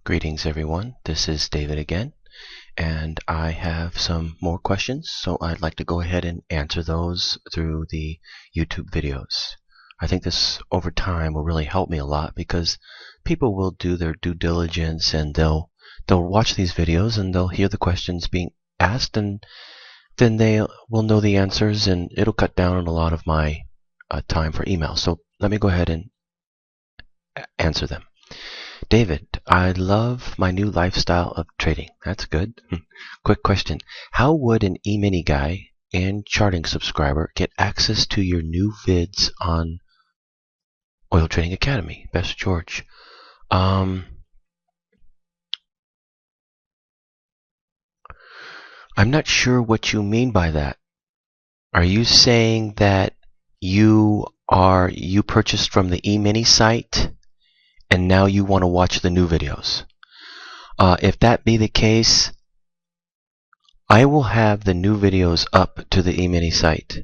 Greetings everyone, this is David again, and I have some more questions, so I'd like to go ahead and answer those through the YouTube videos. I think this over time will really help me a lot because people will do their due diligence and they'll watch these videos and they'll hear the questions being asked, and then they will know the answers, and it'll cut down on a lot of my time for email. So let me go ahead and answer them. David, I love my new lifestyle of trading. That's good. Quick question. How would an E-mini guy and charting subscriber get access to your new vids on Oil Trading Academy? Best George. I'm not sure what you mean by that. Are you saying that you purchased from the E-mini site and now you want to watch the new videos? If that be the case, I will have the new videos up to the E-mini site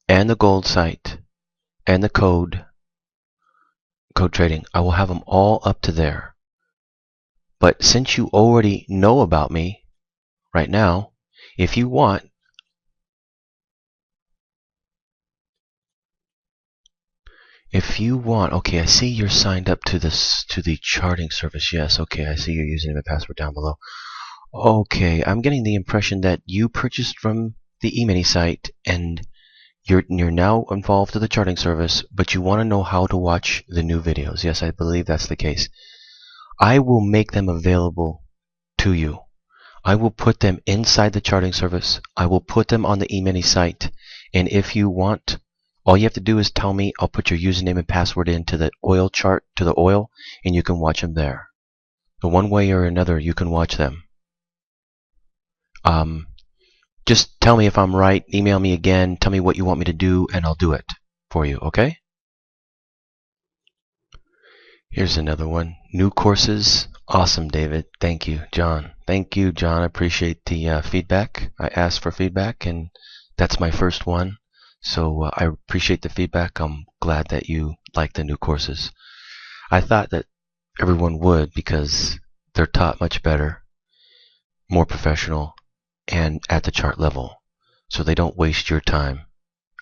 and the gold site and the code trading. I will have them all up to there. But since you already know about me right now, if you want, okay, I see you're signed up to the charting service. Yes, okay, I see your username and password down below. Okay, I'm getting the impression that you purchased from the E-mini site and you're now involved with the charting service, but you want to know how to watch the new videos. Yes, I believe that's the case. I will make them available to you. I will put them inside the charting service. I will put them on the E-mini site, and if you want, all you have to do is tell me. I'll put your username and password into the oil chart, to the oil, and you can watch them there. So one way or another, you can watch them. Just tell me if I'm right, email me again, tell me what you want me to do, and I'll do it for you, okay? Here's another one. New courses. Awesome, David. Thank you, John. Thank you, John. I appreciate the feedback. I asked for feedback, and that's my first one. So I appreciate the feedback. I'm glad that you like the new courses. I thought that everyone would because they're taught much better, more professional, and at the chart level, so they don't waste your time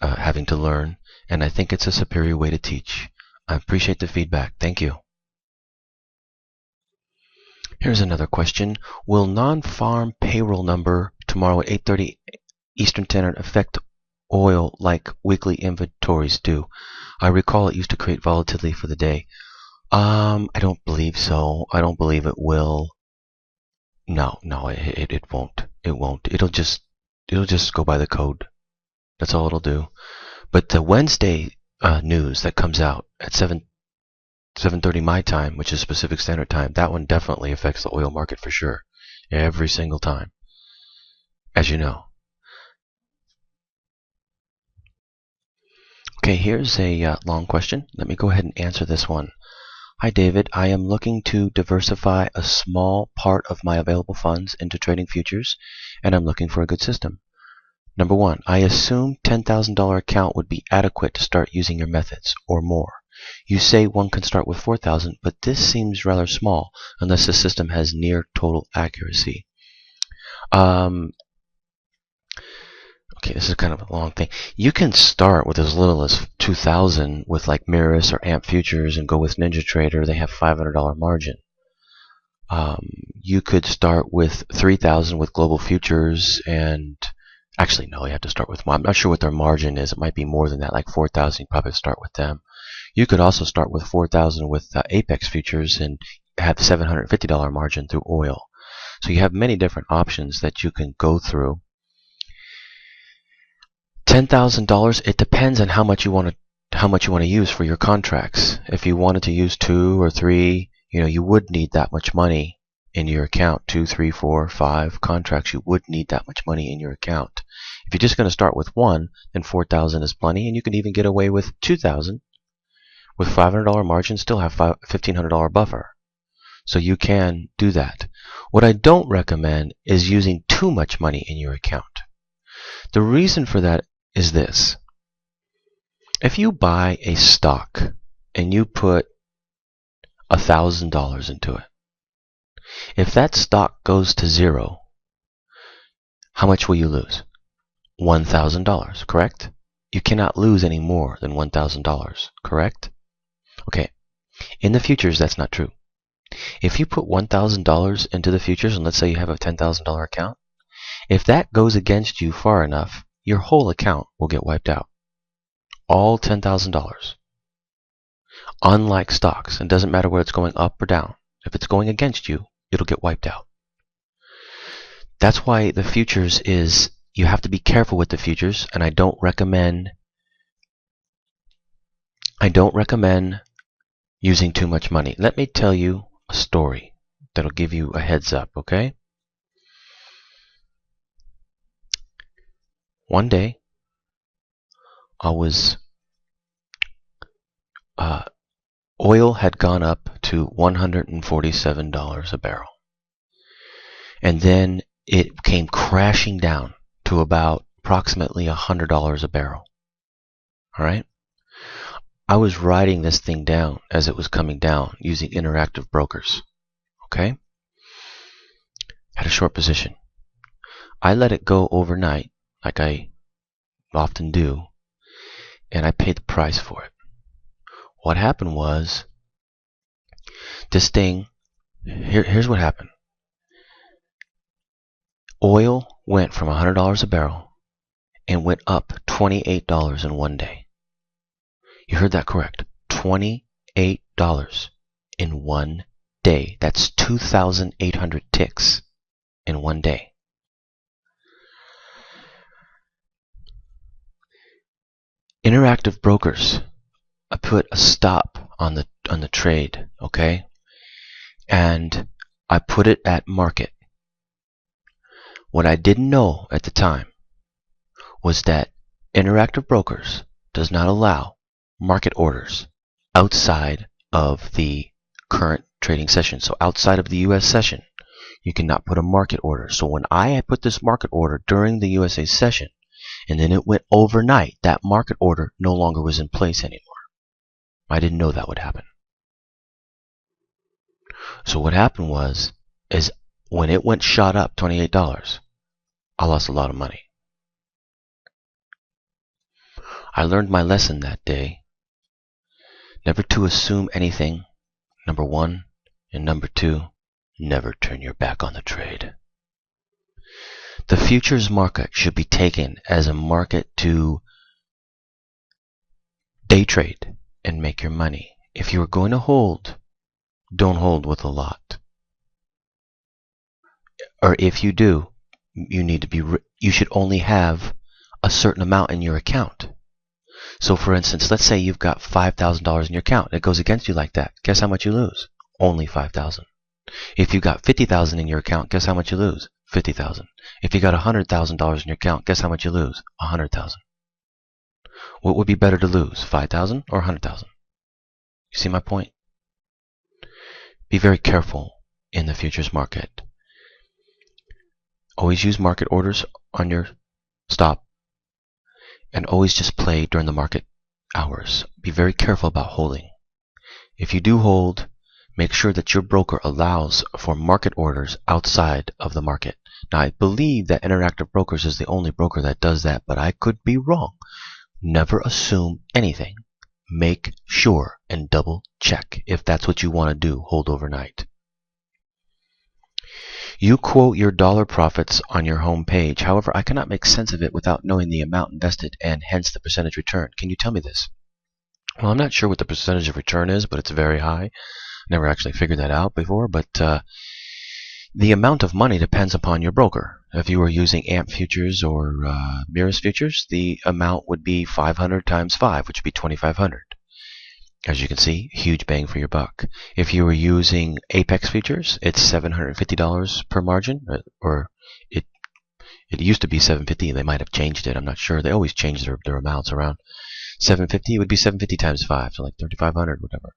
having to learn, and I think it's a superior way to teach. I appreciate the feedback. Thank you. Here's another question. Will non-farm payroll number tomorrow at 8:30 Eastern Standard affect oil like weekly inventories do? I recall it used to create volatility for the day. I don't believe so. I don't believe it will. No, it won't. It won't. It'll just go by the code. That's all it'll do. But the Wednesday news that comes out at 7:30 my time, which is Pacific Standard Time, that one definitely affects the oil market for sure. Every single time, as you know. Okay, here's a long question. Let me go ahead and answer this one. Hi David, I am looking to diversify a small part of my available funds into trading futures, and I'm looking for a good system. Number one, I assume $10,000 account would be adequate to start using your methods, or more. You say one can start with 4,000, but this seems rather small unless the system has near total accuracy. Okay, this is kind of a long thing. You can start with as little as 2,000 with like Mirus or AMP Futures and go with NinjaTrader. They have $500 margin. You could start with 3,000 with Global Futures, and actually no, you have to start with one. I'm not sure what their margin is. It might be more than that, like 4,000. You probably start with them. You could also start with 4,000 with Apex Futures and have $750 margin through oil. So you have many different options that you can go through. $10,000, it depends on how much you want to use for your contracts. If you wanted to use 2 or 3, you would need that much money in your account. 2, 3, 4, 5 contracts, you would need that much money in your account. If you're just going to start with one, then 4,000 is plenty, and you can even get away with 2,000 with $500 margin, still have $1,500 buffer. So you can do that. What I don't recommend is using too much money in your account. The reason for that is this. If you buy a stock and you put $1,000 into it, If that stock goes to zero, how much will you lose? $1,000, correct? You cannot lose any more than $1,000, correct? Okay, in the futures, that's not true. If you put $1,000 into the futures, and let's say you have a $10,000 account, if that goes against you far enough, your whole account will get wiped out. All $10,000. Unlike stocks, it doesn't matter whether it's going up or down. If it's going against you, it'll get wiped out. That's why the futures is, you have to be careful with the futures, and I don't recommend using too much money. Let me tell you a story that'll give you a heads up, okay? One day, oil had gone up to $147 a barrel. And then it came crashing down to about approximately $100 a barrel. All right? I was writing this thing down as it was coming down using Interactive Brokers. Okay? Had a short position. I let it go overnight, like I often do, and I paid the price for it. What happened was, this thing, here's what happened. Oil went from $100 a barrel and went up $28 in one day. You heard that correct. $28 in one day. That's 2,800 ticks in one day. Interactive Brokers, I put a stop on the trade, okay? And I put it at market. What I didn't know at the time was that Interactive Brokers does not allow market orders outside of the current trading session. So outside of the US session, you cannot put a market order. So when I had put this market order during the USA session, and then it went overnight, that market order no longer was in place anymore. I didn't know that would happen. So what happened was, is when it went shot up $28, I lost a lot of money. I learned my lesson that day. Never to assume anything, number one, and number two, never turn your back on the trade. The futures market should be taken as a market to day trade and make your money. If you are going to hold, don't hold with a lot. Or if you do, you should only have a certain amount in your account. So for instance, let's say you've got $5,000 in your account. It goes against you like that. Guess how much you lose? Only $5,000. If you got $50,000 in your account, guess how much you lose? $50,000. If you got $100,000 in your account, guess how much you lose? $100,000. What would be better to lose, $5,000 or $100,000? You see my point? Be very careful in the futures market. Always use market orders on your stop, and always just play during the market hours. Be very careful about holding. If you do hold, make sure that your broker allows for market orders outside of the market. Now, I believe that Interactive Brokers is the only broker that does that, but I could be wrong. Never assume anything. Make sure and double check if that's what you want to do, hold overnight. You quote your dollar profits on your home page. However, I cannot make sense of it without knowing the amount invested and hence the percentage return. Can you tell me this? Well, I'm not sure what the percentage of return is, but it's very high. Never actually figured that out before, but the amount of money depends upon your broker. If you were using AMP futures or Mirus futures, the amount would be 500 times 5, which would be 2,500. As you can see, huge bang for your buck. If you were using Apex futures, it's $750 per margin, or it used to be $750. They might have changed it. I'm not sure. They always change their amounts around. $750 would be $750 times 5, so like $3,500, whatever.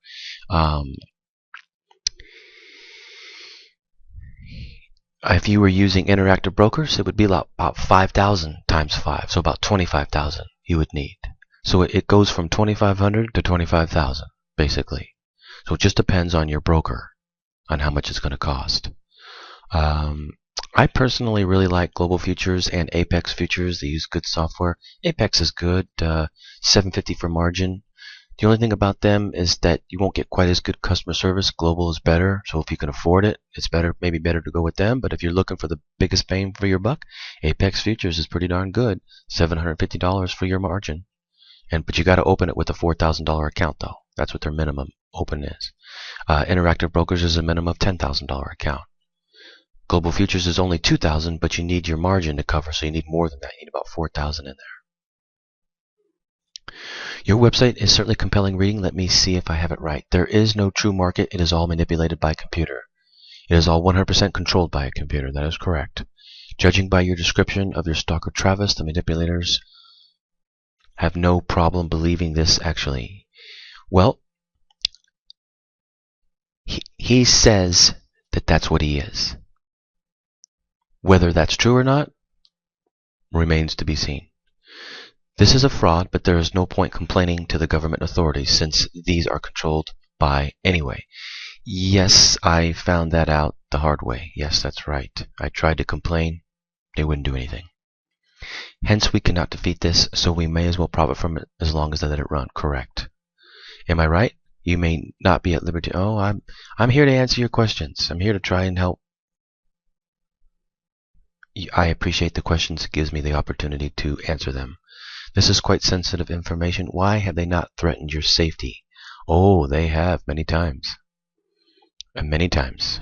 If you were using Interactive Brokers, it would be about 5,000 times 5, so about 25,000 you would need. So it goes from 2,500 to 25,000, basically. So it just depends on your broker, on how much it's going to cost. I personally really like Global Futures and Apex Futures. They use good software. Apex is good, $7.50 for margin. The only thing about them is that you won't get quite as good customer service. Global is better, so if you can afford it, it's better, maybe better to go with them. But if you're looking for the biggest bang for your buck, Apex Futures is pretty darn good, $750 for your margin. But you got to open it with a $4,000 account, though. That's what their minimum open is. Interactive Brokers is a minimum of $10,000 account. Global Futures is only $2,000, but you need your margin to cover, so you need more than that. You need about $4,000 in there. Your website is certainly compelling reading. Let me see if I have it right. There is no true market. It is all manipulated by computer. It is all 100% controlled by a computer. That is correct. Judging by your description of your stalker Travis, the manipulators have no problem believing this actually. Well, he says that that's what he is. Whether that's true or not remains to be seen. This is a fraud, but there is no point complaining to the government authorities since these are controlled by anyway. Yes, I found that out the hard way. Yes, that's right. I tried to complain. They wouldn't do anything. Hence, we cannot defeat this, so we may as well profit from it as long as they let it run. Correct. Am I right? You may not be at liberty. Oh, I'm here to answer your questions. I'm here to try and help. I appreciate the questions. It gives me the opportunity to answer them. This is quite sensitive information. Why have they not threatened your safety? Oh, they have many times. Many times.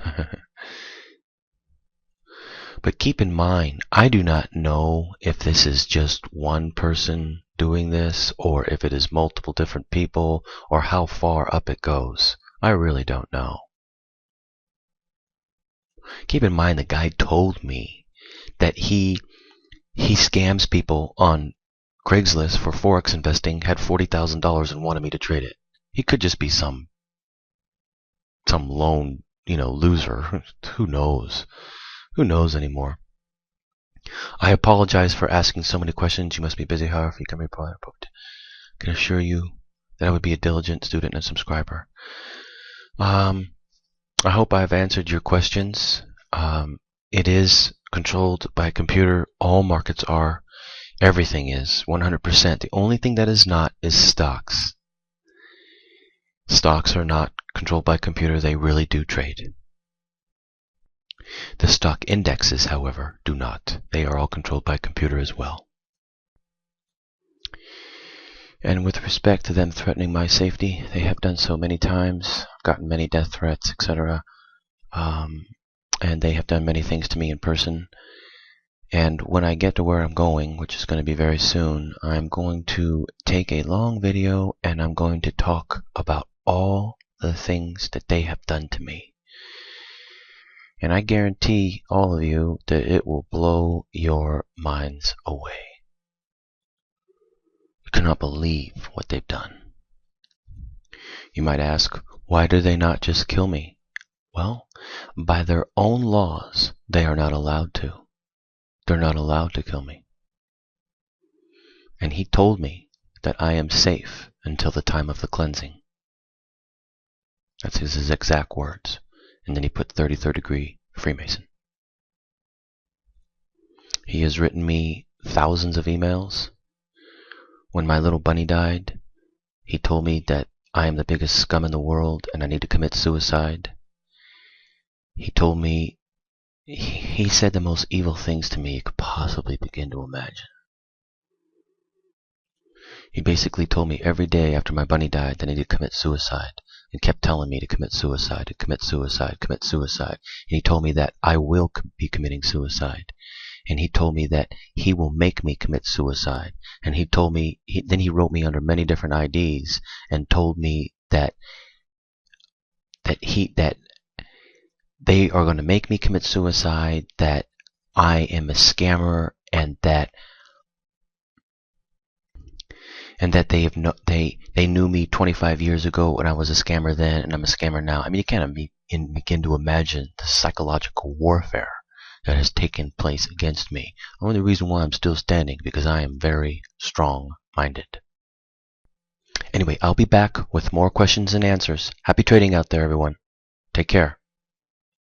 But keep in mind, I do not know if this is just one person doing this, or if it is multiple different people, or how far up it goes. I really don't know. Keep in mind, the guy told me that he scams people on Craigslist for Forex investing, had $40,000 and wanted me to trade it. He could just be some lone, loser. Who knows? Who knows anymore? I apologize for asking so many questions. You must be busy. However, you can reply. I can assure you that I would be a diligent student and subscriber. I hope I've answered your questions. It is controlled by a computer. All markets are. Everything is 100%. The only thing that is not is stocks. Stocks are not controlled by a computer. They really do trade. The stock indexes, however, do not. They are all controlled by a computer as well. And with respect to them threatening my safety, they have done so many times. I've gotten many death threats, etc. And they have done many things to me in person. And when I get to where I'm going, which is going to be very soon, I'm going to take a long video and I'm going to talk about all the things that they have done to me. And I guarantee all of you that it will blow your minds away. You cannot believe what they've done. You might ask, why do they not just kill me? Well, by their own laws, they are not allowed to. They're not allowed to kill me. And he told me that I am safe until the time of the cleansing. That's his exact words. And then he put 33rd degree Freemason. He has written me thousands of emails. When my little bunny died, he told me that I am the biggest scum in the world and I need to commit suicide. He told me, he said the most evil things to me you could possibly begin to imagine. He basically told me every day after my bunny died that I needed to commit suicide, and kept telling me to commit suicide, to commit suicide, commit suicide. And he told me that I will be committing suicide. And he told me that he will make me commit suicide. And he told me, then he wrote me under many different IDs and told me that they are going to make me commit suicide, that I am a scammer, and that they knew me 25 years ago when I was a scammer then, and I'm a scammer now. I mean, you can't begin to imagine the psychological warfare that has taken place against me. The only reason why I'm still standing because I am very strong-minded. Anyway, I'll be back with more questions and answers. Happy trading out there, everyone. Take care.